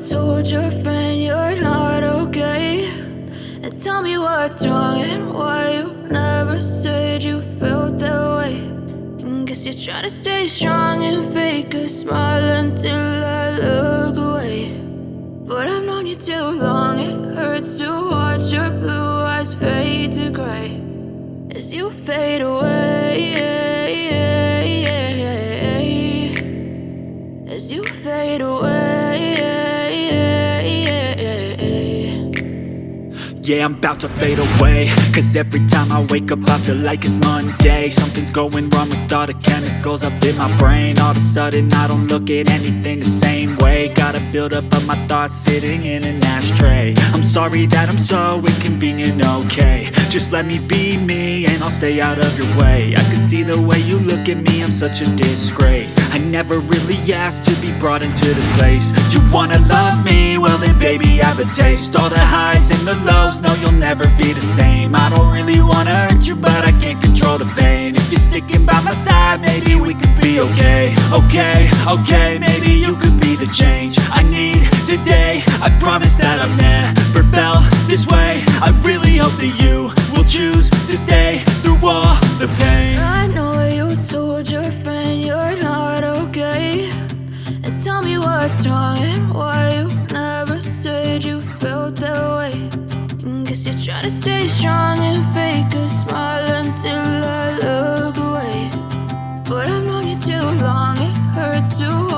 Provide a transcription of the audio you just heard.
told your friend you're not okay, and tell me what's wrong and why you never said you felt that way. And guess you're trying to stay strong and fake a smile until I look away. But I've known you too long, it hurts to watch your blue eyes fade to gray as you fade away, as you fade away. Yeah, I'm about to fade away, cause every time I wake up I feel like it's Monday. Something's going wrong with all the chemicals up in my brain. All of a sudden I don't look at anything the same way. Gotta build up of my thoughts sitting in an ashtray. I'm sorry that I'm so inconvenient, okay. Just let me be me and I'll stay out of your way. I can see the way you look at me, I'm such a disgrace. I never really asked to be brought into this place. You wanna love me? Well then baby I have a taste. All the highs and the lows, no you'll never be the same. I don't really wanna hurt you but I can't control the pain. If you're sticking by my side maybe we could be okay. Okay, maybe you could be the change I need today. I promise that I've never felt this way. I really hope that you will choose to stay through all the pain. I know you told your friend you're not okay, and tell me what's wrong and why you never said you felt that way. And guess you're trying to stay strong and fake a smile until I look away. But I've known you too long, it hurts to